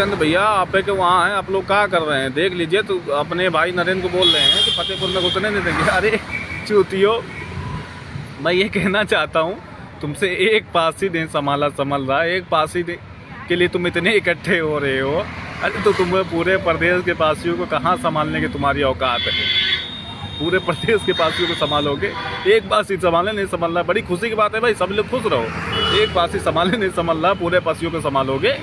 चंद भैया आप के वहाँ हैं, आप लोग क्या कर रहे हैं देख लीजिए। तो अपने भाई नरेंद्र को बोल रहे हैं कि फतेहपुर में घुसने नहीं देंगे। अरे चूतियो, मैं ये कहना चाहता हूँ तुमसे एक पास ही नहीं संभल रहा है, एक पास ही के लिए तुम इतने इकट्ठे हो रहे हो। अरे तो तुम्हें पूरे प्रदेश के पासियों को कहाँ संभालने की तुम्हारी औकात है? पूरे प्रदेश के पासियों को संभालोगे? एक पास ही संभाले नहीं संभल रहा, बड़ी खुशी की बात है भाई, सब लोग खुश रहो। एक पास ही संभाले नहीं संभल रहा, पूरे पासियों को संभालोगे?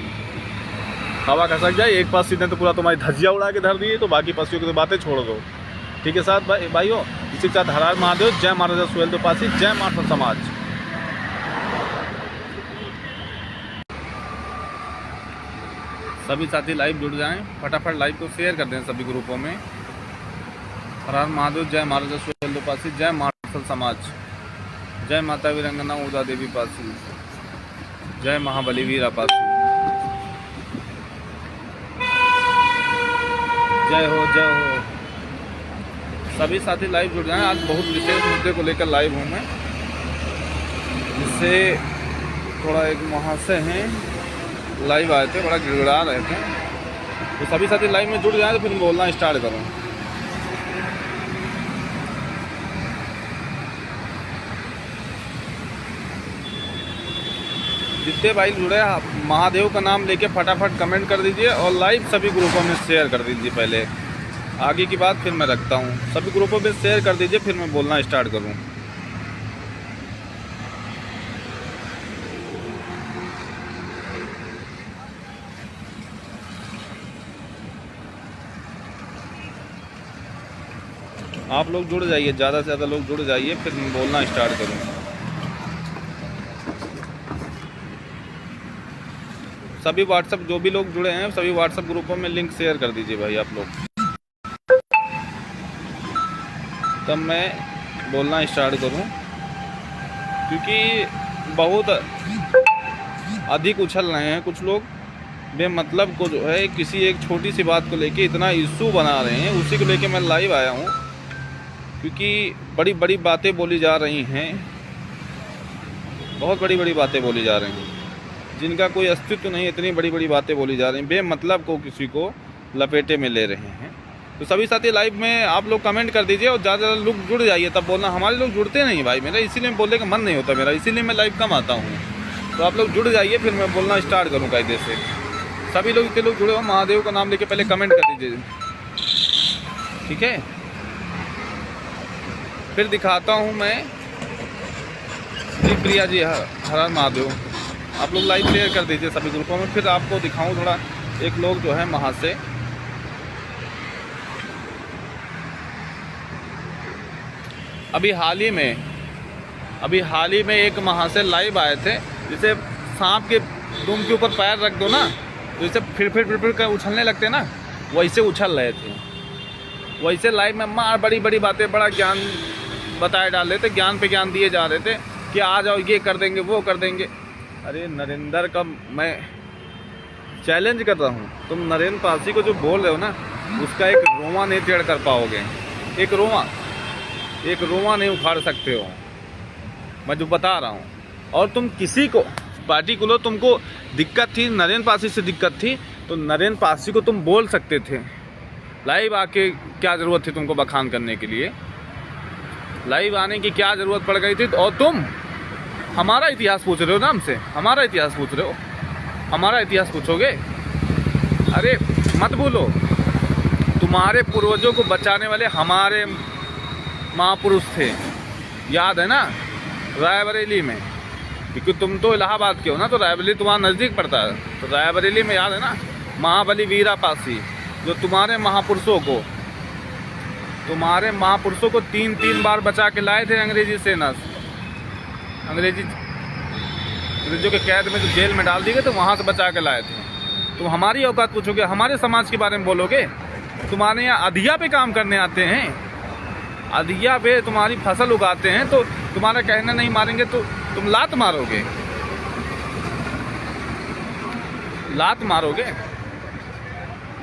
हवा खसक जाए, एक पास ने तो पूरा तुम्हारी धज्जियाँ उड़ा के धर दी, तो बाकी पासियों की तो बातें छोड़ दो। ठीक है साथ भाइयों, इसी के साथ हर हर महादेव, जय महाराजा सुहेल त्रिपाठी, जय माता समाज। सभी साथी लाइव जुड़ जाएं, फटाफट लाइव को शेयर कर दें सभी ग्रुपों में। हर हर महादेव, जय महाराजा सुहेल त्रिपाठी, जय माता समाज, जय माता वीरंगना उदा देवी पासी, जय महाबली वीरा पासी, जय हो जय हो। सभी साथी लाइव जुड़ जाएं। आज बहुत विशेष मुद्दे को लेकर लाइव हूँ मैं, जिससे थोड़ा एक वहाँ से हैं लाइव आए थे, बड़ा गिड़गिड़ा रहे थे। तो सभी साथी लाइव में जुड़ जाएं तो फिर बोलना स्टार्ट करूँ। जितने भाई जुड़े महादेव का नाम लेके फटाफट कमेंट कर दीजिए और लाइव सभी ग्रुपों में शेयर कर दीजिए। पहले आगे की बात फिर मैं रखता हूँ, सभी ग्रुपों में शेयर कर दीजिए, फिर मैं बोलना स्टार्ट करूँ। आप लोग जुड़ जाइए, ज़्यादा से ज़्यादा लोग जुड़ जाइए, फिर मैं बोलना स्टार्ट करूँ। सभी व्हाट्सएप जो भी लोग जुड़े हैं सभी व्हाट्सएप ग्रुपों में लिंक शेयर कर दीजिए भाई आप लोग, तब मैं बोलना स्टार्ट करूं। क्योंकि बहुत अधिक उछल रहे हैं कुछ लोग, बेमतलब को जो है किसी एक छोटी सी बात को लेके इतना इशू बना रहे हैं, उसी को लेके मैं लाइव आया हूं। क्योंकि बड़ी बड़ी बातें बोली जा रही हैं, बहुत बड़ी बड़ी बातें बोली जा रही हैं जिनका कोई अस्तित्व नहीं। इतनी बड़ी बड़ी बातें बोली जा रही हैं, बेमतलब को किसी को लपेटे में ले रहे हैं। तो सभी साथी लाइव में आप लोग कमेंट कर दीजिए और ज़्यादा लोग जुड़ जाइए, तब बोलना। हमारे लोग जुड़ते नहीं भाई, मेरा इसीलिए बोलने का मन नहीं होता मेरा, इसीलिए मैं लाइव कम आता हूँ। तो आप लोग जुड़ जाइए, फिर मैं बोलना स्टार्ट करूँ कायदे से। सभी लोग के लोग जुड़े हो, महादेव का नाम लेके पहले कमेंट कर दीजिए, ठीक है? फिर दिखाता हूँ मैं जी प्रिया जी, हर हर महादेव। आप लोग लाइव शेयर कर दीजिए सभी ग्रुपों में, फिर आपको दिखाऊं थोड़ा। एक लोग जो है वहाँ से अभी हाल ही में एक वहाँ से लाइव आए थे, जैसे सांप के दुम के ऊपर पैर रख दो ना, तो जैसे फिर कर उछलने लगते हैं ना, वैसे उछल रहे थे। वैसे लाइव में मार बड़ी बड़ी बातें, बड़ा ज्ञान बताए डाल रहे थे, ज्ञान पे ज्ञान दिए जा रहे थे कि आ जाओ ये कर देंगे वो कर देंगे। अरे नरेंद्र का मैं चैलेंज कर रहा हूँ, तुम नरेंद्र पासी को जो बोल रहे हो ना, उसका एक रोमा नहीं टेढ़ कर पाओगे, एक रोमा नहीं उखाड़ सकते हो, मैं जो बता रहा हूँ। और तुम किसी को पार्टी को लो, तुमको दिक्कत थी नरेंद्र पासी से, दिक्कत थी तो नरेंद्र पासी को तुम बोल सकते थे लाइव आके। क्या ज़रूरत थी तुमको बखान करने के लिए? लाइव आने की क्या ज़रूरत पड़ गई थी? और तुम हमारा इतिहास पूछ रहे हो ना हमसे, हमारा इतिहास पूछ रहे हो, हमारा इतिहास पूछोगे? अरे मत बोलो, तुम्हारे पूर्वजों को बचाने वाले हमारे महापुरुष थे, याद है ना? रायबरेली में, क्योंकि तुम तो इलाहाबाद के हो ना, तो रायबरेली तुम्हारा नज़दीक पड़ता है, तो रायबरेली में याद है ना महाबली वीरा पासी, जो तुम्हारे महापुरुषों को 3 बार बचा के लाए थे अंग्रेजी सेना, अंग्रेजों के कैद में जो जेल में डाल दिए गए, तो वहाँ से बचा के लाए थे। तुम हमारी औकात पूछोगे, हमारे समाज के बारे में बोलोगे? तुम्हारे यहाँ अधिया पे काम करने आते हैं, अधिया पे तुम्हारी फसल उगाते हैं, तो तुम्हारा कहना नहीं मारेंगे तो तुम लात मारोगे, लात मारोगे।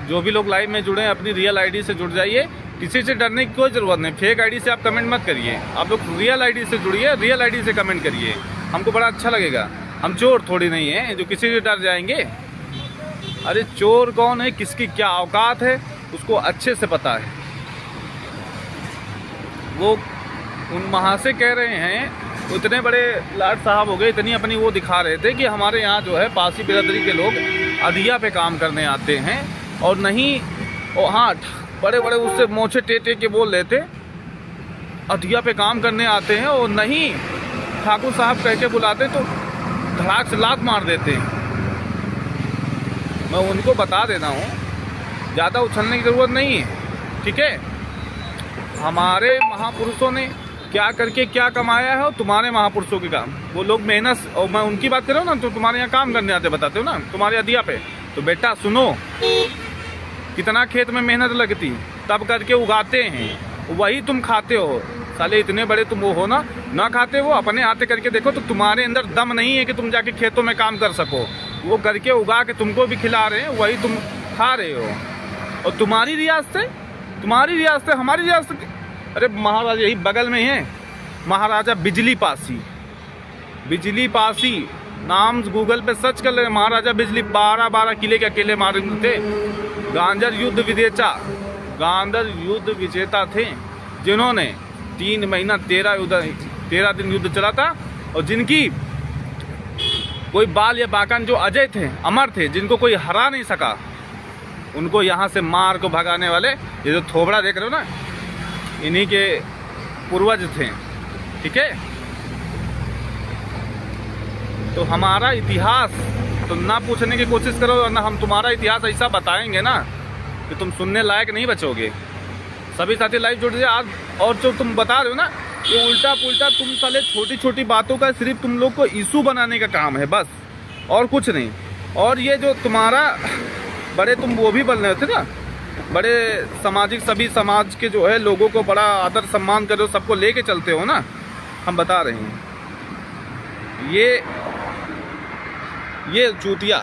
जो भी लोग लाइव में जुड़े हैं अपनी रियल आईडी से जुड़ जाइए, किसी से डरने की कोई ज़रूरत नहीं। फेक आईडी से आप कमेंट मत करिए, आप लोग रियल आईडी से जुड़िए, रियल आईडी से कमेंट करिए, हमको बड़ा अच्छा लगेगा। हम चोर थोड़ी नहीं हैं जो किसी से डर जाएंगे। अरे चोर कौन है, किसकी क्या औकात है, उसको अच्छे से पता है। वो उन वहाँ से कह रहे हैं, इतने बड़े लाट साहब हो गए, इतनी अपनी वो दिखा रहे थे कि हमारे यहाँ जो है पासी बिरादरी के लोग अधिया पे काम करने आते हैं और नहीं, और हाँ बड़े बड़े उससे मोछे टेटे के बोल रहे थे अधिया पे काम करने आते हैं, और नहीं ठाकुर साहब कह के बुलाते तो धड़ाक से लात मार देते हैं। मैं उनको बता देता हूँ, ज़्यादा उछलने की ज़रूरत नहीं है, ठीक है। हमारे महापुरुषों ने क्या करके क्या कमाया है, और तुम्हारे महापुरुषों के काम, वो लोग मेहनत, और मैं उनकी बात कर रहा हूँ ना, तो तुम्हारे यहाँ काम करने आते बताते हो ना, तुम्हारे अधिया पे। तो बेटा सुनो, कितना खेत में मेहनत लगती, तब करके उगाते हैं, वही तुम खाते हो। साले इतने बड़े तुम वो हो ना खाते हो, अपने हाथे करके देखो तो तुम्हारे अंदर दम नहीं है कि तुम जाके खेतों में काम कर सको। वो करके उगा के तुमको भी खिला रहे हैं, वही तुम खा रहे हो। और तुम्हारी रियासत हमारी रियासत, अरे महाराजा यही बगल में है, महाराजा बिजली पासी नाम गूगल पे सर्च कर ले, महाराजा बिजली 12 किले के अकेले मारे थे। गांजर युद्ध विजेता थे, जिन्होंने 3 महीना 13 दिन युद्ध चला था, और जिनकी कोई बाल या बाकान जो अजय थे, अमर थे, जिनको कोई हरा नहीं सका, उनको यहाँ से मार को भगाने वाले ये जो थोबड़ा देख रहे हो ना, इन्हीं के पूर्वज थे, ठीक है। तो हमारा इतिहास तो ना पूछने की कोशिश करो, और ना हम तुम्हारा इतिहास ऐसा बताएंगे ना कि तुम सुनने लायक नहीं बचोगे। सभी साथी लाइव जुड़ जाए आज। और जो तुम बता रहे हो ना, ये उल्टा पुल्टा तुम साले छोटी छोटी बातों का सिर्फ तुम लोग को इशू बनाने का काम है बस, और कुछ नहीं। और ये जो तुम्हारा बड़े तुम वो भी बन रहे थे ना, बड़े सामाजिक, सभी समाज के जो है लोगों को बड़ा आदर सम्मान कर रहे हो, सबको लेके चलते हो ना, हम बता रहे हैं। ये चूतिया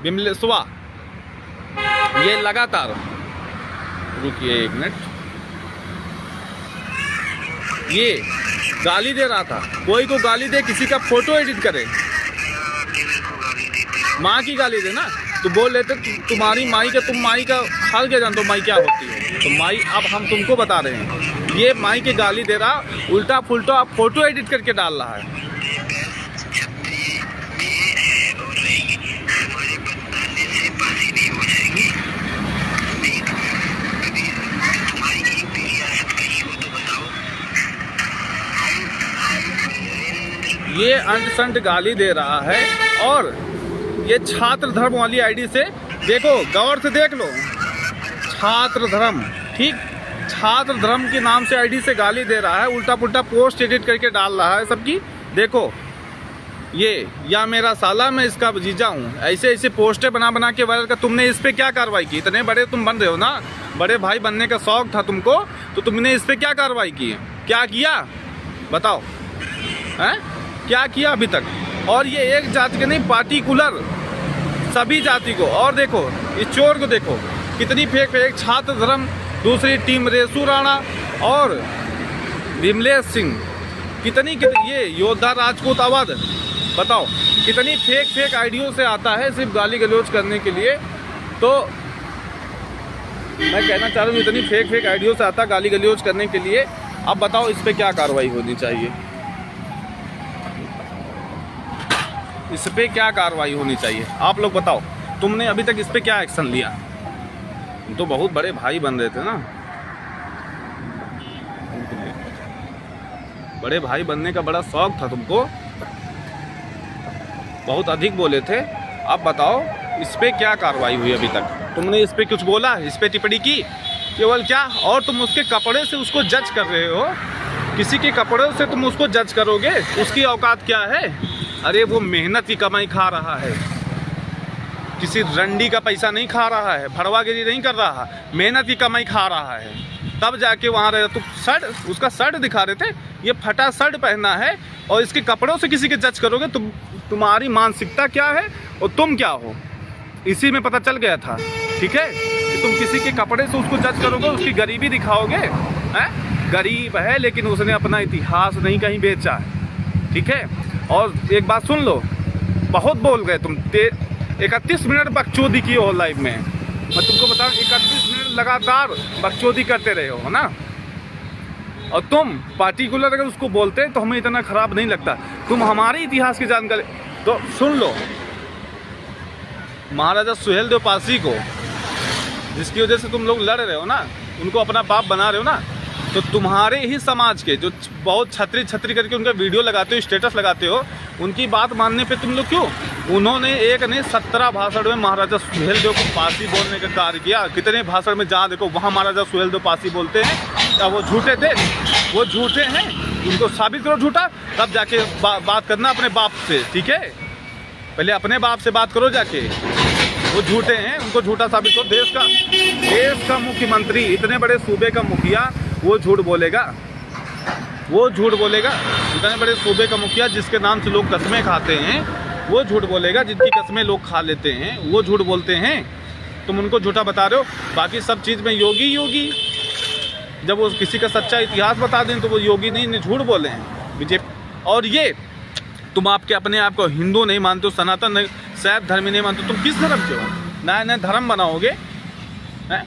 बिमलेश्वा ये लगातार, रुकिए 1 मिनट, ये गाली दे रहा था, कोई को गाली दे, किसी का फोटो एडिट करे, माँ की गाली दे ना, तो बोल लेते तुम्हारी माई का, तुम माई का हाल क्या जानते हो, माई क्या होती है। तो माई, अब हम तुमको बता रहे हैं, ये माई की गाली दे रहा, उल्टा फुल्टा आप फोटो एडिट करके डाल रहा है। ये अंट संट गाली दे रहा है, और ये छात्र धर्म वाली आईडी से देखो, गौर से देख लो, छात्र धर्म, ठीक, छात्र धर्म के नाम से आईडी से गाली दे रहा है, उल्टा पुल्टा पोस्ट एडिट करके डाल रहा है सबकी। देखो ये, या मेरा साला मैं इसका जीजा हूँ, ऐसे ऐसे पोस्टें बना के वायरल कर। तुमने इस पे क्या कार्रवाई की? इतने बड़े तुम बन रहे हो ना, बड़े भाई बनने का शौक था तुमको, तो तुमने इस पे क्या कार्रवाई की? क्या किया बताओ, हैं? क्या किया अभी तक? और ये एक जाति के नहीं, पार्टिकुलर सभी जाति को। और देखो इस चोर को देखो, कितनी फेक छात्र धर्म, दूसरी टीम रेसू राणा और विमलेश सिंह, कितनी ये योद्धा राजपूत अवध, बताओ कितनी फेक आइडियो से आता है सिर्फ गाली गलौज करने के लिए। तो मैं कहना चाह रहा हूँ, इतनी फेक आइडियो से आता गाली गलौज करने के लिए। अब बताओ इस पे क्या कार्रवाई होनी चाहिए, इस पे क्या कार्रवाई होनी चाहिए? आप लोग बताओ, तुमने अभी तक इस पे क्या एक्शन लिया? तुम तो बहुत बड़े भाई बन रहे थे ना, बड़े भाई बनने का बड़ा शौक था तुमको, बहुत अधिक बोले थे। अब बताओ इस पे क्या कार्रवाई हुई अभी तक? तुमने इस पे कुछ बोला, इस पे टिप्पणी की केवल क्या? और तुम उसके कपड़े से उसको जज कर रहे हो, किसी के कपड़े से तुम उसको जज करोगे? उसकी औकात क्या है? अरे वो मेहनत की कमाई खा रहा है, किसी रंडी का पैसा नहीं खा रहा है, भड़वागिरी नहीं कर रहा, मेहनत की कमाई खा रहा है, तब जाके वहाँ रहे। तुम शर्ट, उसका शर्ट दिखा रहे थे, ये फटा शर्ट पहना है, और इसके कपड़ों से किसी के जज करोगे? तुम्हारी मानसिकता क्या है और तुम क्या हो, इसी में पता चल गया था, ठीक है? कि तुम किसी के कपड़े से उसको जज करोगे, उसकी गरीबी दिखाओगे, हैं? गरीब है लेकिन उसने अपना इतिहास नहीं कहीं बेचा है, ठीक है? और एक बात सुन लो, बहुत बोल गए तुम, 31 मिनट बकचोदी की हो लाइव में। मैं तुमको बताऊं 31 मिनट लगातार बकचोदी करते रहे हो ना। और तुम पार्टिकुलर अगर उसको बोलते तो हमें इतना खराब नहीं लगता। तुम हमारे इतिहास की जानकारी तो सुन लो। महाराजा सुहेलदेव पासी को जिसकी वजह से तुम लोग लड़ रहे हो ना, उनको अपना बाप बना रहे हो ना, तो तुम्हारे ही समाज के जो बहुत छतरी छतरी करके उनका वीडियो लगाते हो, स्टेटस लगाते हो, उनकी बात मानने पे तुम लोग क्यों? उन्होंने एक नहीं 17 भाषण में महाराजा सुहेलदेव को पासी बोलने का कार्य किया। कितने भाषण में जहाँ देखो वहाँ महाराजा सुहेलदेव पासी बोलते हैं। क्या वो झूठे थे? वो झूठे हैं, उनको साबित करो झूठा, तब जाके बात करना अपने बाप से, ठीक है? पहले अपने बाप से बात करो जाके। वो झूठे हैं, उनको झूठा साबित करो। देश का मुख्यमंत्री, इतने बड़े सूबे का मुखिया, वो झूठ बोलेगा? वो झूठ बोलेगा? इतने बड़े सूबे का मुखिया जिसके नाम से लोग कस्में खाते हैं, वो झूठ बोलेगा? जिनकी कस्में लोग खा लेते हैं, वो झूठ बोलते हैं? तुम उनको झूठा बता रहे हो। बाकी सब चीज़ में योगी। जब वो किसी का सच्चा इतिहास बता दें तो वो योगी नहीं, झूठ बोले हैं बीजेपी। और ये तुम आपके अपने आप को हिंदू नहीं मानते हो, सनातन नहीं, शैव धर्मी नहीं मानते, तुम किस धर्म के हो? नया धर्म बनाओगे हैं?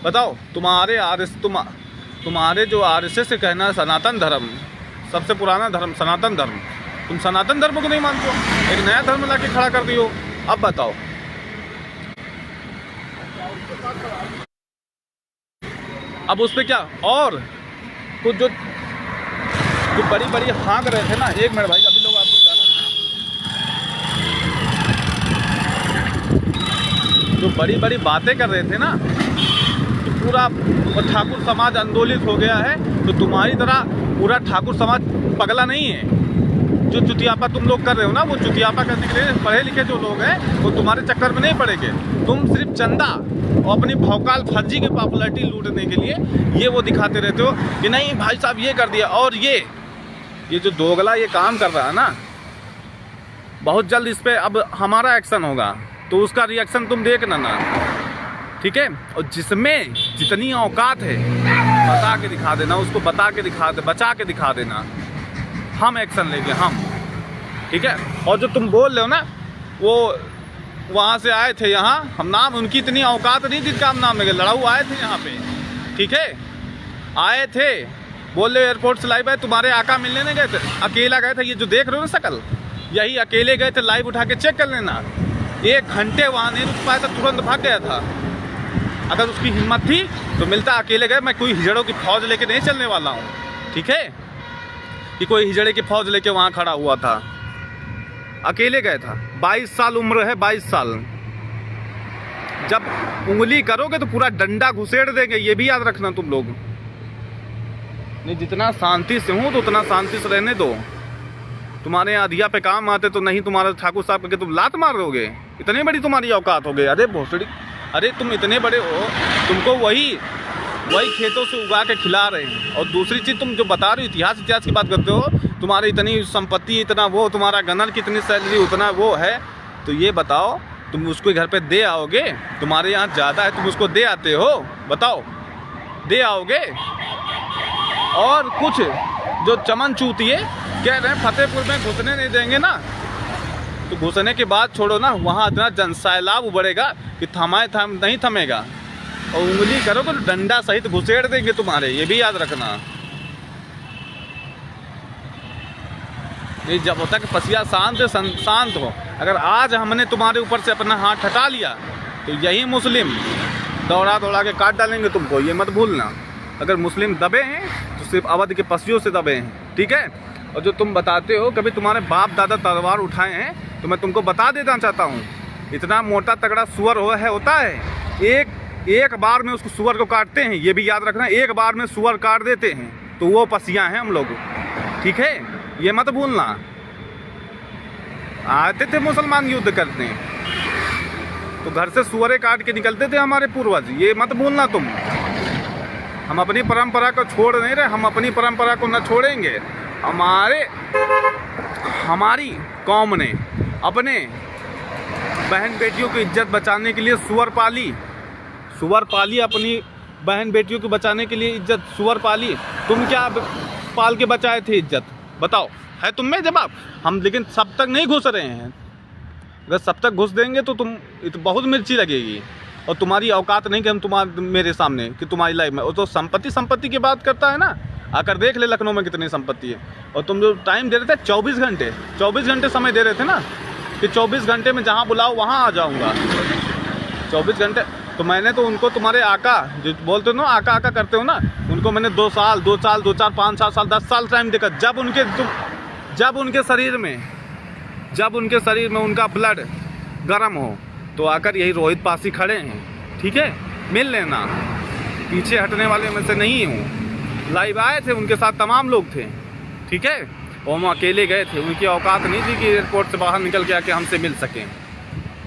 बताओ। तुम्हारे जो RSS से कहना है सनातन धर्म सबसे पुराना धर्म, सनातन धर्म, तुम सनातन धर्म को नहीं मानते हो, एक नया धर्म ला के खड़ा कर दियो। अब बताओ। अब उस पर क्या और कुछ जो बड़ी हाँक रहे थे ना, 1 मिनट भाई, अभी लोग आपको जाना है, जो बड़ी बातें कर रहे थे ना, तो पूरा ठाकुर समाज आंदोलित हो गया है। तो तुम्हारी तरह पूरा ठाकुर समाज पगला नहीं है। जो चुतियापा तुम लोग कर रहे हो ना, वो चुतियापा करने के लिए पढ़े लिखे जो लोग हैं वो तुम्हारे चक्कर में नहीं पड़ेंगे। तुम सिर्फ चंदा और अपनी भौकाल फर्जी की पॉपुलैरिटी लूटने के लिए ये वो दिखाते रहते हो कि नहीं भाई साहब ये कर दिया। और ये जो दोगला ये काम कर रहा है ना, बहुत जल्द इस पर अब हमारा एक्शन होगा, तो उसका रिएक्शन तुम देखना ना, ठीक है? और जिसमें जितनी औकात है बता के दिखा देना, उसको बचा के दिखा देना, हम एक्शन लेंगे हम, ठीक है? और जो तुम बोल रहे हो ना, वो वहाँ से आए थे यहाँ, हम नाम उनकी इतनी औकात नहीं जिनका हम नाम लेंगे। लड़ाऊ आए थे यहाँ पे, ठीक है? आए थे, बोल रहे एयरपोर्ट से लाइव आए, तुम्हारे आका मिलने नहीं गए थे, अकेला गए थे। ये जो देख रहे हो ना शकल, यही अकेले गए थे, लाइव उठा के चेक कर लेना। 1 घंटे वहाँ नहीं रुक पाया था, तुरंत भाग गया था। अगर उसकी हिम्मत थी तो मिलता, अकेले गए। मैं कोई हिजड़ों की फौज लेके नहीं चलने वाला हूँ, ठीक है? कि कोई हिजड़े की फौज लेके वहाँ खड़ा हुआ था, अकेले गए था। 22 साल उम्र है, 22 साल। जब उंगली करोगे तो पूरा डंडा घुसेड़ देंगे, ये भी याद रखना तुम लोग। नहीं, जितना शांति से हूँ तो उतना शांति से रहने दो। तुम्हारे यहाँ अधिया पे काम आते तो नहीं, तुम्हारा ठाकुर साहब करके तुम लात मार दोगे। इतनी बड़ी तुम्हारी औकात हो गई। अरे भोसड़ी, अरे तुम इतने बड़े हो, तुमको वही खेतों से उगा के खिला रहे हैं। और दूसरी चीज़ तुम जो बता रहे हो, इतिहास की बात करते हो, तुम्हारी इतनी संपत्ति, इतना वो, तुम्हारा गनर की इतनी सैलरी, उतना वो है, तो ये बताओ तुम उसको घर पे दे आओगे? तुम्हारे यहाँ ज़्यादा है, तुम उसको दे आते हो? बताओ, दे आओगे? और कुछ जो चमन चूतिए कह रहे हैं फतेहपुर में घुसने नहीं देंगे ना, तो घुसने के बाद छोड़ो ना, वहाँ इतना जनसैलाब उबड़ेगा कि नहीं थमेगा। और उंगली करोगे तो डंडा सहित घुसेड़ देंगे तुम्हारे, ये भी याद रखना। ये जब होता कि पसिया शांत हो। अगर आज हमने तुम्हारे ऊपर से अपना हाथ हटा लिया तो यही मुस्लिम दौड़ा के काट डालेंगे तुमको, ये मत भूलना। अगर मुस्लिम दबे हैं तो सिर्फ अवध के पसियों से दबे हैं, ठीक है? और जो तुम बताते हो कभी तुम्हारे बाप दादा तलवार उठाए हैं, तो मैं तुमको बता देना चाहता हूँ, इतना मोटा तगड़ा सुअर होता है, एक बार में उसको सुअर को काटते हैं, ये भी याद रखना। एक बार में सुअर काट देते हैं तो वो पसियाँ हैं हम लोग, ठीक है? ये मत भूलना। आते थे मुसलमान युद्ध करते हैं तो घर से सुअरे काट के निकलते थे हमारे पूर्वज, ये मत भूलना तुम। हम अपनी परंपरा को छोड़ नहीं रहे, हम अपनी परंपरा को न छोड़ेंगे। हमारी कौम ने अपने बहन बेटियों की इज्जत बचाने के लिए सुअर पाली, अपनी बहन बेटियों को बचाने के लिए इज्जत सुअर पाली। तुम क्या पाल के बचाए थे इज्जत? बताओ, है तुम में जवाब? हम लेकिन सब तक नहीं घुस रहे हैं, अगर सब तक घुस देंगे तो बहुत मिर्ची लगेगी, और तुम्हारी औकात नहीं कि हम मेरे सामने कि तुम्हारी लाइफ में। वो तो संपत्ति की बात करता है ना, आकर देख ले लखनऊ में कितनी संपत्ति है। और तुम जो टाइम दे रहे थे 24 घंटे समय दे रहे थे ना, कि 24 घंटे में जहाँ बुलाओ वहाँ आ जाऊँगा। 24 घंटे तो मैंने तो उनको, तुम्हारे आका जो बोलते हो ना, आका करते हो ना, उनको मैंने 2 साल 2 4 5 7 साल 10 साल टाइम देखा। जब उनके शरीर में उनका ब्लड गर्म हो तो आकर यही रोहित पासी खड़े हैं, ठीक है, मिल लेना। पीछे हटने वाले में से नहीं हूँ। लाइव आए थे, उनके साथ तमाम लोग थे, ठीक है, और हम अकेले गए थे। उनकी औकात नहीं थी कि एयरपोर्ट से बाहर निकल के आके हमसे मिल सकें।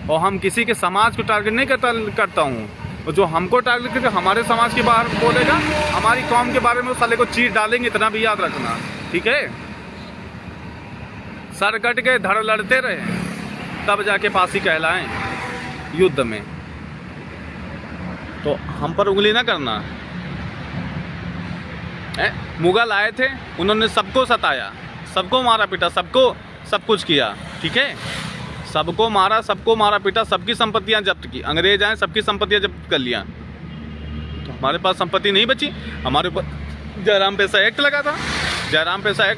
और हम किसी के समाज को टारगेट नहीं करता हूँ। और जो हमको टारगेट करके हमारे समाज के बाहर बोलेगा, हमारी कौम के बारे में उस साले को चीर डालेंगे, इतना भी याद रखना, ठीक है। सर कट के धड़ लड़ते रहे तब जाके फांसी कहलाएं युद्ध में। तो हम पर उंगली ना करना। मुगल आए थे, उन्होंने सबको सताया, सबको मारा पीटा, सबको सब कुछ किया, ठीक है, सबको मारा पीटा, सबकी संपत्तियां जब्त की। अंग्रेज आए, सबकी संपत्तियां जब्त कर लिया। तो हमारे पास संपत्ति नहीं बची। हमारे ऊपर जयराम पैसा एक्ट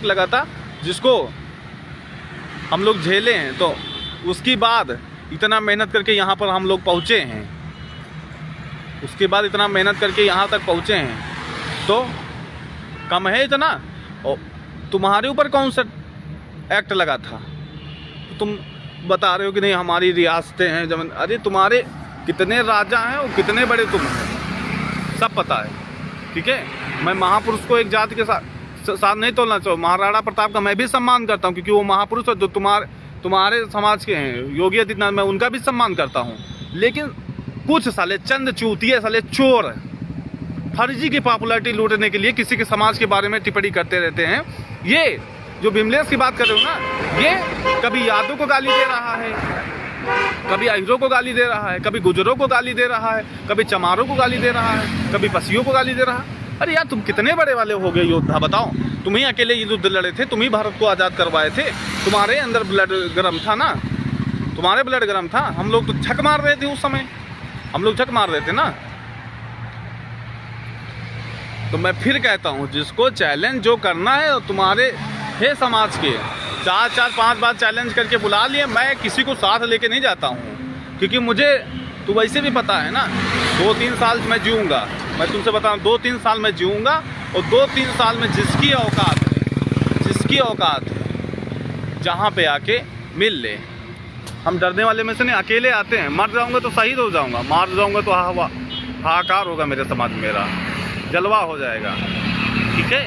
लगा था, जिसको हम लोग झेले हैं। तो उसके बाद इतना मेहनत करके यहाँ पर हम लोग पहुँचे हैं, तो कम है इतना। और तुम्हारे ऊपर कौन सा एक्ट लगा था? तुम बता रहे हो कि नहीं हमारी रियासतें हैं जमीन। अरे तुम्हारे कितने राजा हैं और कितने बड़े तुम हैं, सब पता है, ठीक है। मैं महापुरुष को एक जाति के साथ नहीं तोलना चाहूँ। महाराणा प्रताप का मैं भी सम्मान करता हूँ, क्योंकि वो महापुरुष है जो तुम्हारे समाज के हैं। योगी आदित्यनाथ, मैं उनका भी सम्मान करता हूँ। लेकिन कुछ साले चंद चूतिए साले चोर फर्जी की पॉपुलैरिटी लूटने के लिए किसी के समाज के बारे में टिप्पणी करते रहते हैं। ये जो विमलेश की बात कर रहे हो ना, ये कभी यादव को गाली दे रहा है, कभी अहिरों को गाली दे रहा है, कभी गुजरों को गाली दे रहा है, कभी चमारों को गाली दे रहा है, कभी पसियों को गाली दे रहा है। अरे यार, तुम कितने बड़े वाले हो गए योद्धा, बताओ। तुम ही अकेले युद्ध लड़े थे, तुम ही भारत को आज़ाद करवाए थे। तुम्हारे अंदर ब्लड गर्म था ना, तुम्हारे ब्लड गर्म था। हम लोग तो झक मार रहे थे उस समय, हम लोग झक मार रहे थे ना। तो मैं फिर कहता हूँ, जिसको चैलेंज जो करना है तुम्हारे है समाज के, 4-5 बार चैलेंज करके बुला लिए। मैं किसी को साथ लेके नहीं जाता हूँ, क्योंकि मुझे तो वैसे भी पता है ना 2-3 साल मैं जीऊँगा। मैं तुमसे बता रहा हूँ 2-3 साल मैं जीऊँगा, और 2-3 साल में जिसकी औकात है जहाँ पे आके मिल ले। हम डरने वाले में से नहीं, अकेले आते हैं। मर जाऊँगा तो शहीद हो जाऊँगा, मार जाऊँगा तो हाहाकार होगा मेरे समाज में, मेरा जलवा हो जाएगा, ठीक है।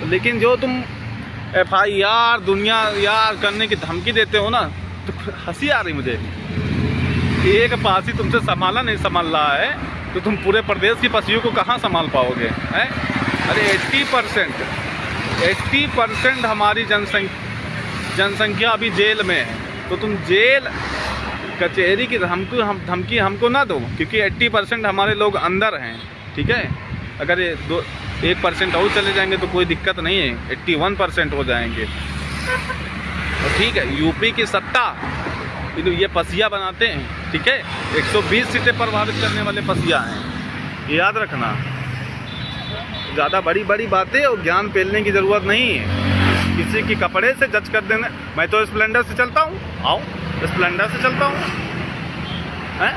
लेकिन जो तुम FIR दुनिया यार करने की धमकी देते हो ना, तो हंसी आ रही मुझे। एक पासी तुमसे संभाल रहा है, तो तुम पूरे प्रदेश की पसियों को कहाँ संभाल पाओगे, हैं? अरे 80% हमारी जनसंख्या अभी जेल में है। तो तुम जेल कचहरी की धमकी हमको ना दो, क्योंकि 80% हमारे लोग अंदर हैं, ठीक है। अगर ये 1% और चले जाएंगे तो कोई दिक्कत नहीं है, 81% हो जाएंगे। और ठीक है, यूपी की सत्ता ये पसिया बनाते हैं, ठीक है। 120 सीटें प्रभावित करने वाले पसिया हैं, ये याद रखना। ज़्यादा बड़ी बातें और ज्ञान फैलने की ज़रूरत नहीं है। किसी की कपड़े से जज कर देना। मैं तो स्प्लेंडर से चलता हूँ, आओ स्प्लेंडर से चलता हूँ, हैं?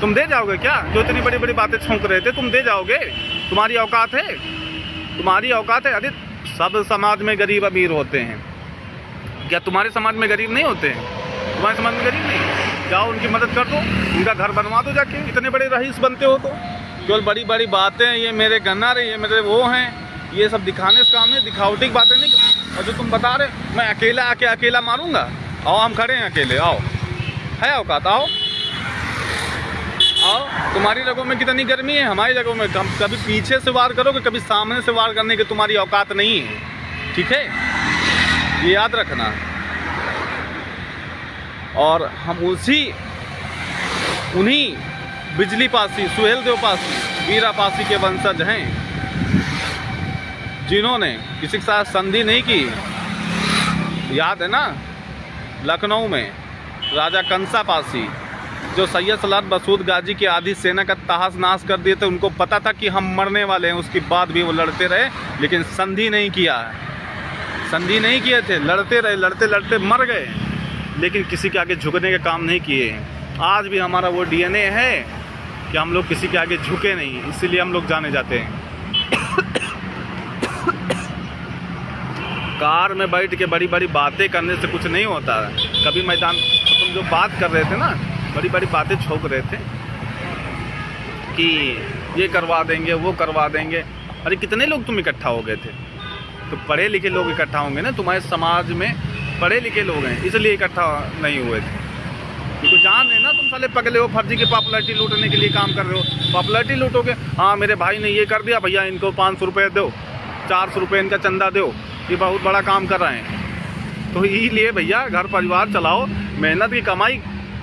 तुम दे जाओगे क्या? जो इतनी बड़ी बातें छौंक रहे थे, तुम दे जाओगे? तुम्हारी औकात है? अरे सब समाज में गरीब अमीर होते हैं, क्या तुम्हारे समाज में गरीब नहीं होते हैं? तुम्हारे समाज में गरीब नहीं? जाओ उनकी मदद कर दो, उनका घर बनवा दो जाके। इतने बड़े रईस बनते हो तो केवल बड़ी बातें, ये मेरे गन्ना रहे, ये मेरे वो हैं, ये सब दिखाने से काम है, दिखावटी की बातें नहीं। और जो तुम बता रहे मैं अकेला आके अकेला मारूंगा, आओ हम खड़े हैं अकेले, आओ, है औकात, आओ। तुम्हारी जगहों में कितनी गर्मी है, हमारी जगहों में। कभी पीछे से वार करोगे, कभी सामने से वार करने की तुम्हारी औकात नहीं है, ठीक है, ये याद रखना। और हम उन्हीं बिजली पासी, सुहेल देव पासी, वीरा पासी के वंशज हैं, जिन्होंने किसी के साथ संधि नहीं की। याद है ना, लखनऊ में राजा कंसा पासी, जो सैयद सलात मसूद गाजी की आधी सेना का तहस नहस कर दिए थे। उनको पता था कि हम मरने वाले हैं, उसके बाद भी वो लड़ते रहे, लेकिन संधि नहीं किया, संधि नहीं किए थे, लड़ते रहे, लड़ते लड़ते मर गए, लेकिन किसी के आगे झुकने के काम नहीं किए हैं। आज भी हमारा वो डीएनए है कि हम लोग किसी के आगे झुके नहीं, इसीलिए हम लोग जाने जाते हैं। कार में बैठ के बड़ी बड़ी बातें करने से कुछ नहीं होता है। कभी मैदान, तुम जो बात कर रहे थे ना, बड़ी बड़ी बातें छोक रहे थे कि ये करवा देंगे, वो करवा देंगे। अरे कितने लोग तुम इकट्ठा हो गए थे? तो पढ़े लिखे लोग इकट्ठा होंगे ना, तुम्हारे समाज में पढ़े लिखे लोग हैं, इसलिए इकट्ठा नहीं हुए थे। क्योंकि जान रहे ना तुम साले पगले हो, फर्जी की पॉपुलैरिटी लूटने के लिए काम कर रहे हो। पॉपुलैरिटी लूटोगे, हाँ मेरे भाई ने ये कर दिया, भैया इनको 500 रुपये दो, 400 रुपये इनका चंदा दो, ये बहुत बड़ा काम कर रहे हैं। तो इसलिए भैया घर परिवार चलाओ, मेहनत की कमाई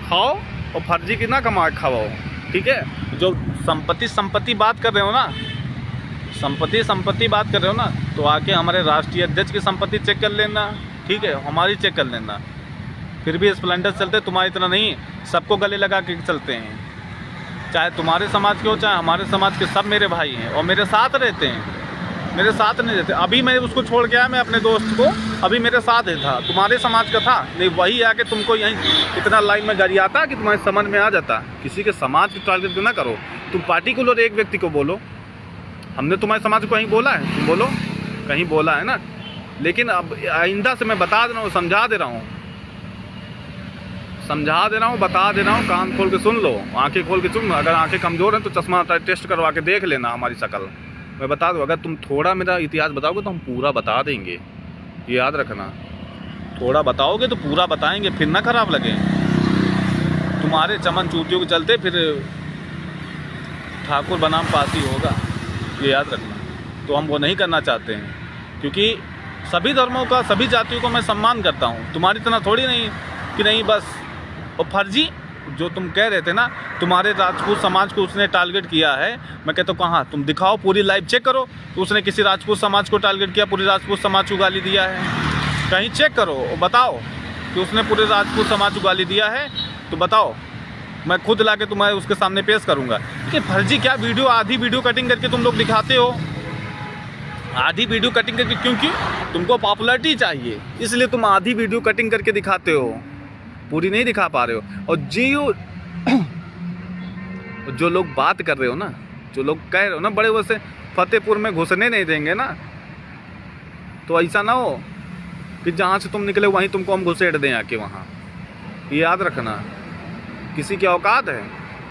खाओ और फर्जी की ना कमा खाओ, ठीक है। जो संपत्ति बात कर रहे हो ना, संपत्ति बात कर रहे हो ना, तो आके हमारे राष्ट्रीय अध्यक्ष की संपत्ति चेक कर लेना, ठीक है, हमारी चेक कर लेना। फिर भी स्प्लेंडर चलते, तुम्हारी इतना नहीं, सबको गले लगा के चलते हैं। चाहे तुम्हारे समाज के हो चाहे हमारे समाज के, सब मेरे भाई हैं और मेरे साथ रहते हैं, मेरे साथ नहीं रहते। अभी मैं उसको छोड़ के आया, मैं अपने दोस्त को, अभी मेरे साथ ही था, तुम्हारे समाज का था नहीं, वही आके तुमको यहीं इतना लाइन में गरियाता कि तुम्हारे समझ में आ जाता। किसी के समाज की टारगेट ना करो, तुम पार्टिकुलर एक व्यक्ति को बोलो। हमने तुम्हारे समाज को कहीं बोला है? तुम बोलो, कहीं बोला है ना। लेकिन अब आइंदा से मैं बता दे रहा हूँ, समझा दे रहा हूँ, बता दे रहा हूँ, कान खोल के सुन लो, आंखें खोल के सुन लो। अगर आंखें कमज़ोर हैं तो चश्मा टेस्ट करवा के देख लेना हमारी शक्ल, मैं बता दूँ। अगर तुम थोड़ा मेरा इतिहास बताओगे तो हम पूरा बता देंगे, ये याद रखना। थोड़ा बताओगे तो पूरा बताएंगे, फिर ना खराब लगे। तुम्हारे चमन चूतियों के चलते फिर ठाकुर बनाम पासी होगा, ये याद रखना। तो हम वो नहीं करना चाहते हैं, क्योंकि सभी धर्मों का, सभी जातियों को मैं सम्मान करता हूँ। तुम्हारी इतना थोड़ी नहीं कि नहीं बस। और फर्जी जो तुम कह रहे थे ना, तुम्हारे राजपूत समाज को उसने टारगेट किया है, मैं कहता हूँ कहाँ, तुम दिखाओ, पूरी लाइव चेक करो। तो उसने किसी राजपूत समाज को टारगेट किया, पूरे राजपूत समाज को गाली दिया है, कहीं चेक करो और बताओ कि उसने पूरे राजपूत समाज को गाली दिया है, तो बताओ, मैं खुद लाके तुम्हारे उसके सामने पेश करूँगा। कि फर्जी क्या वीडियो, आधी वीडियो कटिंग करके तुम लोग दिखाते हो, आधी वीडियो कटिंग करके, क्योंकि तुमको पॉपुलैरिटी चाहिए, इसलिए तुम आधी वीडियो कटिंग करके दिखाते हो, पूरी नहीं दिखा पा रहे हो। और जो लोग बात कर रहे हो ना, जो लोग कह रहे हो ना, बड़े वैसे फतेहपुर में घुसने नहीं देंगे ना, तो ऐसा ना हो कि जहाँ से तुम निकले वहीं तुमको हम घुसेड़ दें आके वहाँ, ये याद रखना। किसी की औकात है,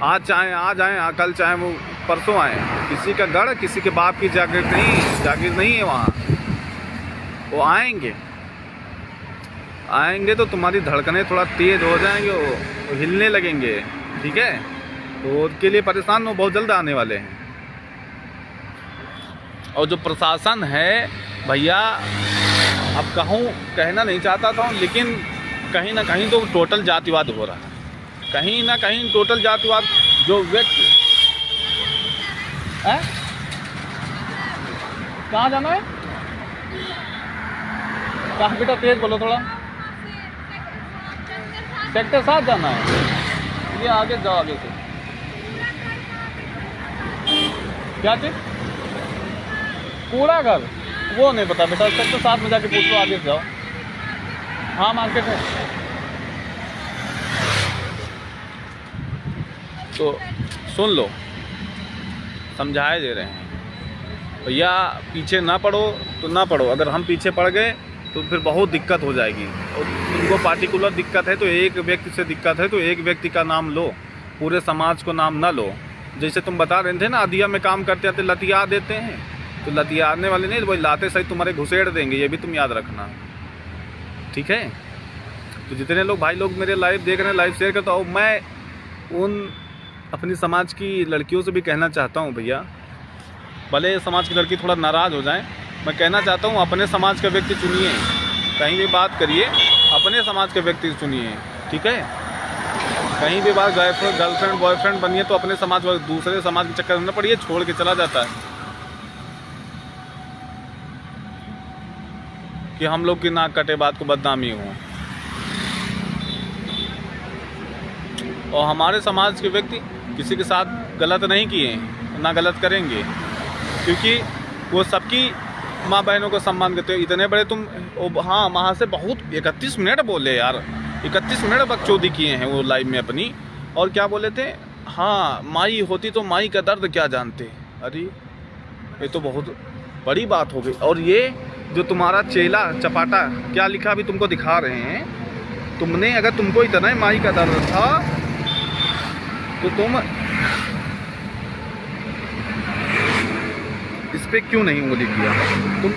आज चाहे आज आए, कल चाहे वो परसों आए, किसी का गढ़, किसी के बाप की जागीर नहीं है वहाँ। वो आएंगे तो तुम्हारी धड़कनें थोड़ा तेज़ हो जाएंगे, वो हिलने लगेंगे, ठीक है। तो उसके लिए परेशान हो, बहुत जल्द आने वाले हैं। और जो प्रशासन है भैया, अब कहना नहीं चाहता था, लेकिन कहीं ना कहीं तो टोटल जातिवाद हो रहा है, कहीं ना कहीं टोटल जातिवाद। जो व्यक्ति है, कहाँ जाना है, कहाँ बेटा, तेज बोलो थोड़ा। सेक्टर 7 जाना है, ये आगे जाओ, आगे से क्या चीज, कूड़ा घर, वो नहीं पता बेटा, सेक्टर 7 में जाके पूछ लो, आगे से जाओ। हाँ मार्केट है। तो सुन लो, समझाए दे रहे हैं भैया, पीछे ना पड़ो तो ना पड़ो। अगर हम पीछे पड़ गए तो फिर बहुत दिक्कत हो जाएगी। और तुमको पार्टिकुलर दिक्कत है तो एक व्यक्ति से दिक्कत है तो एक व्यक्ति का नाम लो, पूरे समाज को नाम ना लो। जैसे तुम बता रहे थे ना, आदिया में काम करते आते लतिया देते हैं, तो लतियाने वाले नहीं, वही लाते सही तुम्हारे घुसेड़ देंगे, ये भी तुम याद रखना, ठीक है। तो जितने लोग भाई लोग मेरे लाइव देख रहे हैं, लाइव शेयर करता हूँ, मैं उन अपनी समाज की लड़कियों से भी कहना चाहता हूँ भैया, भले समाज की लड़की थोड़ा नाराज़ हो जाए, मैं कहना चाहता हूँ अपने समाज का व्यक्ति चुनिए, कहीं भी बात करिए अपने समाज के व्यक्ति चुनिए, ठीक है। कहीं भी बात गर्लफ्रेंड बॉयफ्रेंड बनिए तो अपने समाज, दूसरे समाज के चक्कर में न पड़िए, छोड़ के चला जाता है कि हम लोग की नाक कटे बात को बदनामी हो। और हमारे समाज के व्यक्ति किसी के साथ गलत नहीं किए हैं, ना गलत करेंगे, क्योंकि वो सबकी माँ बहनों का सम्मान करते हो। इतने बड़े तुम, हाँ वहाँ से बहुत 31 मिनट बोले यार, 31 मिनट बकचोदी किए हैं वो लाइव में अपनी। और क्या बोले थे, हाँ माई होती तो माई का दर्द क्या जानते। अरे ये तो बहुत बड़ी बात हो गई। और ये जो तुम्हारा चेला चपाटा क्या लिखा अभी तुमको दिखा रहे हैं, तुमने अगर तुमको इतना ही माई का दर्द था तो तुम इस पे क्यों नहीं उंगली किया? तुम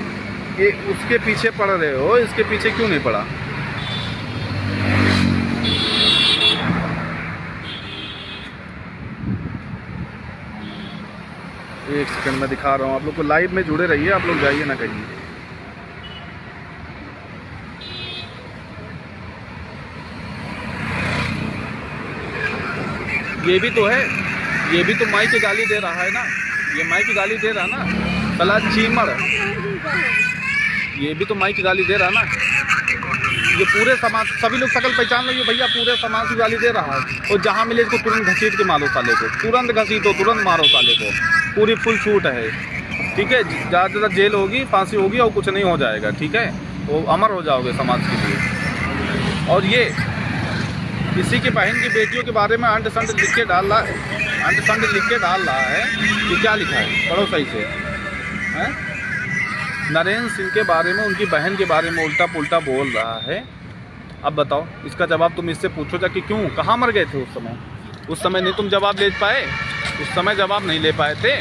ये उसके पीछे पड़ रहे हो, इसके पीछे क्यों नहीं पड़ा? एक सेकंड में दिखा रहा हूँ आप लोग को, लाइव में जुड़े रहिए आप लोग, जाइए ना कहीं। ये भी तो है, ये भी तो माई की गाली दे रहा है ना, ये माई की गाली दे रहा ना, सला चीमड़, ये भी तो माई की गाली दे रहा ना। ये पूरे समाज, सभी लोग शकल पहचान लो, ये भैया पूरे समाज की गाली दे रहा है। और जहाँ मिले इसको तुरंत घसीट के मारो साले को, तुरंत घसीटो, तुरंत मारो साले को, पूरी फुल छूट है, ठीक है। ज़्यादा से ज़्यादा जेल होगी, फांसी होगी और कुछ नहीं हो जाएगा, ठीक है। वो अमर हो जाओगे समाज के लिए। और ये किसी की बहन की बेटियों के बारे में अंट संट लिख के डाल रहा है, अंट संट लिख के डाल रहा है कि क्या लिखा है, पढ़ो सही से, हैं? नरेंद्र सिंह के बारे में, उनकी बहन के बारे में उल्टा पुल्टा बोल रहा है। अब बताओ इसका जवाब तुम इससे पूछो जाके, क्यों, कहाँ मर गए थे उस समय? उस समय नहीं तुम जवाब ले पाए, उस समय जवाब नहीं ले पाए थे।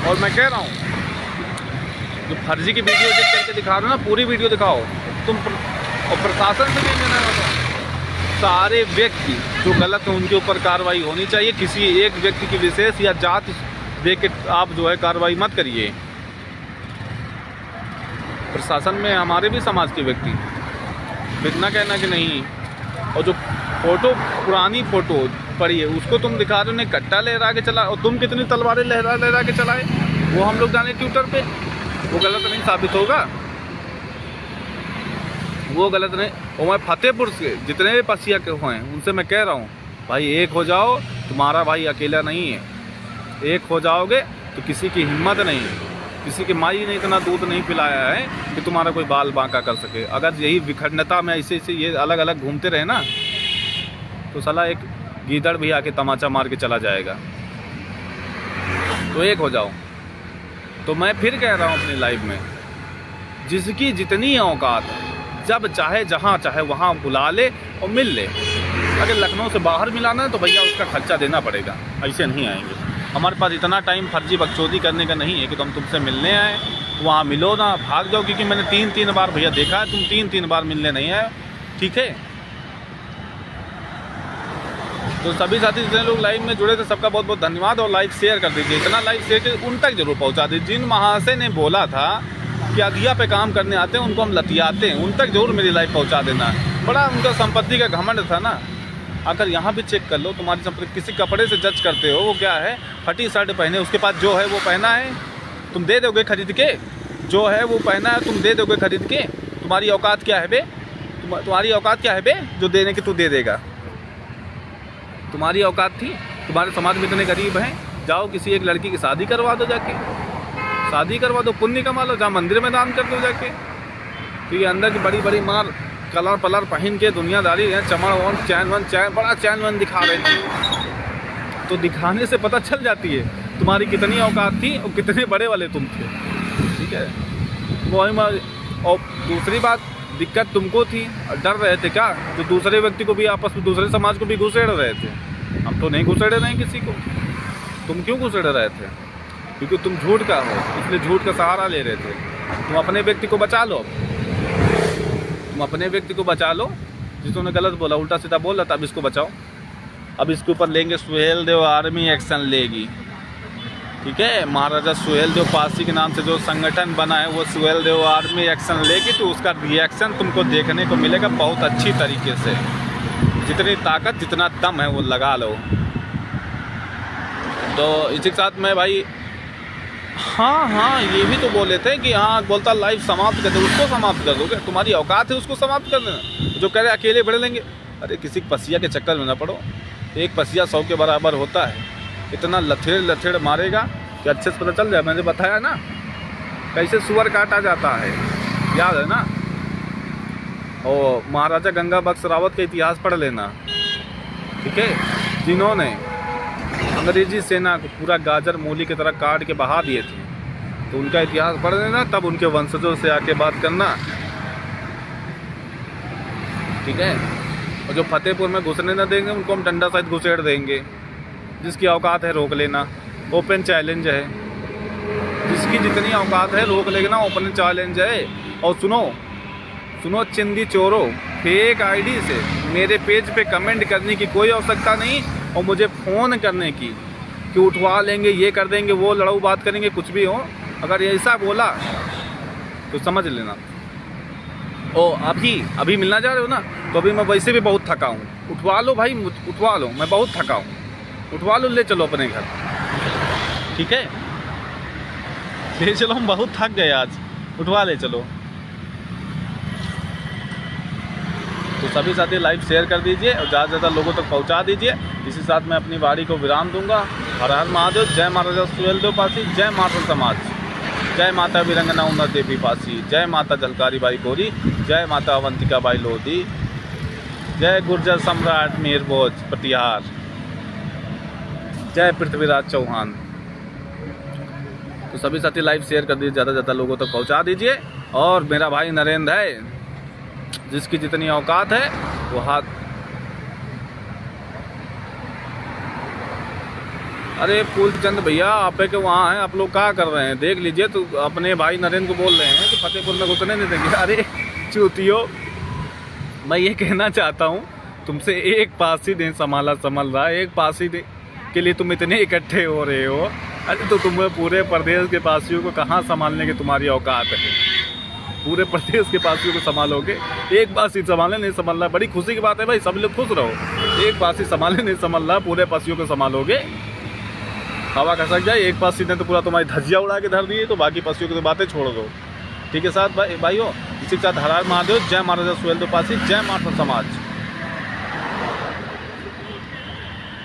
और मैं कह रहा हूँ जो फर्जी की वीडियो देख करके दिखा रहे हो ना, पूरी वीडियो दिखाओ तुम। और प्रशासन से भी लेना होगा, सारे व्यक्ति जो गलत हैं उनके ऊपर कार्रवाई होनी चाहिए। किसी एक व्यक्ति की विशेष या जाति देख के आप जो है कार्रवाई मत करिए। प्रशासन में हमारे भी समाज के व्यक्ति, इतना कहना कि नहीं। और जो फोटो, पुरानी फोटो पड़ी है उसको तुम दिखा रहे हो, उन्हें कट्टा लहरा के चला, और तुम कितनी तलवारें लहरा लहरा के चलाए वो हम लोग जाने ट्विटर पे। वो गलत नहीं साबित होगा, वो गलत नहीं। और मैं फतेहपुर से जितने भी पसिया के हुए हैं उनसे मैं कह रहा हूँ, भाई एक हो जाओ, तुम्हारा भाई अकेला नहीं है। एक हो जाओगे तो किसी की हिम्मत नहीं, किसी की माई ने इतना दूध नहीं पिलाया है कि तुम्हारा कोई बाल बांका कर सके। अगर यही विखंडता में ऐसे ऐसे ये अलग अलग घूमते रहे ना तो साला एक गीदड़ भी आके तमाचा मार के चला जाएगा। तो एक हो जाओ। तो मैं फिर कह रहा हूँ अपनी लाइफ में, जिसकी जितनी औकात, जब चाहे जहाँ चाहे वहाँ बुला ले और मिल ले। अगर लखनऊ से बाहर मिलाना है तो भैया उसका खर्चा देना पड़ेगा, ऐसे नहीं आएंगे। हमारे पास इतना टाइम फर्जी बकचोदी करने का नहीं है कि तुम तुमसे मिलने आए, वहाँ मिलो ना, भाग जाओ। क्योंकि मैंने 3 बार भैया देखा है, तुम 3 बार मिलने नहीं आए, ठीक है। तो सभी साथी जितने लोग लाइव में जुड़े थे सबका बहुत बहुत धन्यवाद। और लाइक शेयर कर दीजिए, इतना लाइक शेयर कर उन तक जरूर पहुँचा दीजिए। जिन महाशय ने बोला था कि अधिया पे काम करने आते हैं उनको हम लतियाते हैं, उन तक जरूर मेरी लाइव पहुँचा देना। बड़ा उनका संपत्ति का घमंड था ना। अगर यहाँ भी चेक कर लो, तुम्हारी संपत्ति किसी कपड़े से जज करते हो, वो क्या है, फटी शर्ट पहने, उसके पास जो है वो पहना है, तुम दे दोगे खरीद के, जो है वो पहना है तुम दे दोगे खरीद के। तुम्हारी औकात क्या है बे, तुम्हारी औकात क्या है बे जो देने की तू दे देगा? तुम्हारी औकात थी? तुम्हारे समाज में इतने गरीब हैं, जाओ किसी एक लड़की की शादी करवा दो, जाके शादी करवा दो, पुण्य कमा लो, जहाँ मंदिर में दान कर दो जाके। तो ये अंदर की बड़ी बड़ी मार कलर पलर पहन के दुनियादारी है, चमड़ वन चैन वन चैन, बड़ा चैन वन दिखा रहे थे। तो दिखाने से पता चल जाती है तुम्हारी कितनी औकात थी और कितने बड़े वाले तुम थे, ठीक है। वही। और दूसरी बात, दिक्कत तुमको थी, डर रहे थे क्या तो दूसरे व्यक्ति को भी, आपस में दूसरे समाज को भी घुसेड़ रहे थे। हम तो नहीं घुसेड़े नहीं किसी को। तुम क्यों घुसेड़ रहे थे? क्योंकि तुम झूठ का हो, इसलिए झूठ का सहारा ले रहे थे। तुम अपने व्यक्ति को बचा लो, तुम अपने व्यक्ति को बचा लो। जिसने गलत बोला, उल्टा सीधा बोल रहा था, अब इसको बचाओ। अब इसके ऊपर लेंगे, सुहेल देव आर्मी एक्शन लेगी, ठीक है। महाराजा सुहेल देव पासी के नाम से जो संगठन बना है वो सुहेल देव आर्मी एक्शन लेगी। तो उसका रिएक्शन तुमको देखने को मिलेगा बहुत अच्छी तरीके से। जितनी ताकत, जितना दम है वो लगा लो। तो इसी के साथ में भाई, हाँ ये भी तो बोले थे कि हाँ बोलता लाइव समाप्त कर दो, उसको समाप्त कर दोगे? तुम्हारी औकात है उसको समाप्त कर देना? जो कह रहे अकेले बढ़ लेंगे, अरे किसी पसिया के चक्कर में ना पड़ो, एक पसिया 100 के बराबर होता है। इतना लथेड़ लथेड़ मारेगा कि अच्छे से पता चल जाए। मैंने बताया ना कैसे सुअर काटा जाता है, याद है ना। और महाराजा गंगा बख्श रावत का इतिहास पढ़ लेना, ठीक है, जिन्होंने अंग्रेजी सेना को पूरा गाजर मूली की तरह काट के बहा दिए थे। तो उनका इतिहास पढ़ लेना, तब उनके वंशजों से आके बात करना, ठीक है। और जो फतेहपुर में घुसने न देंगे उनको हम डंडा सहित घुसेड़ देंगे। जिसकी औकात है रोक लेना, ओपन चैलेंज है। जिसकी जितनी औकात है रोक लेना, ओपन चैलेंज है। और सुनो चिंदी चोरों, फेक आईडी से मेरे पेज पे कमेंट करने की कोई आवश्यकता नहीं, और मुझे फ़ोन करने की कि उठवा लेंगे, ये कर देंगे, वो लड़ाऊ बात करेंगे, कुछ भी हो। अगर ऐसा बोला तो समझ लेना। ओ अभी मिलना जा रहे हो ना, तो अभी मैं वैसे भी बहुत थका हूँ। उठवा लो भाई, उठवा लो, मैं बहुत थका हूँ। उठवा लो, ले चलो अपने घर, ठीक है, ले चलो, हम बहुत थक गए आज, उठवा ले चलो। तो सभी साथी लाइव शेयर कर दीजिए और ज़्यादा से ज़्यादा लोगों तक पहुंचा दीजिए। इसी साथ मैं अपनी वाणी को विराम दूंगा। हर हर महादेव, जय महाराजा सुहेलदेव पासी, जय माता समाज, जय माता वीरंगना उमा देवी पासी, जय माता झलकारी बाई गोरी, जय माता अवंतिका बाई लोधी, जय गुर्जर सम्राट मीर भोज पटियार, जय पृथ्वीराज चौहान। तो सभी साथी लाइव शेयर कर दीजिए, ज़्यादा से ज़्यादा लोगों तक पहुंचा दीजिए। और मेरा भाई नरेंद्र है, जिसकी जितनी औकात है वो हाथ। अरे फूलचंद भैया आप के वहाँ हैं, आप लोग क्या कर रहे हैं, देख लीजिए। तो अपने भाई नरेंद्र को बोल रहे हैं कि फतेहपुर में घुसने नहीं देंगे। अरे चूतियो, मैं ये कहना चाहता हूँ तुमसे, एक पासी नहीं संभल रहा है, एक पासी के लिए तुम इतने इकट्ठे हो रहे हो। अरे तो तुम्हें पूरे प्रदेश के पासियों को कहाँ संभालने की तुम्हारी औकात है? पूरे प्रदेश के पासियों को संभालोगे? एक पासी संभाले नहीं संभाल रहा, बड़ी खुशी की बात है भाई, सब लोग खुश रहो। एक पासी संभाले नहीं संभाल रहा, पूरे पासियों को संभालोगे? हवा खसक जाए, एक पासी ने तो पूरा तुम्हारी धज्जियाँ उड़ा के धर दी है, तो बाकी पासियों की तो बातें छोड़ दो, ठीक है साथ भाई भाइयों। इसी के साथ हर हर महादेव, जय महाराजा सुहेलदेव पासी, जय माता समाज।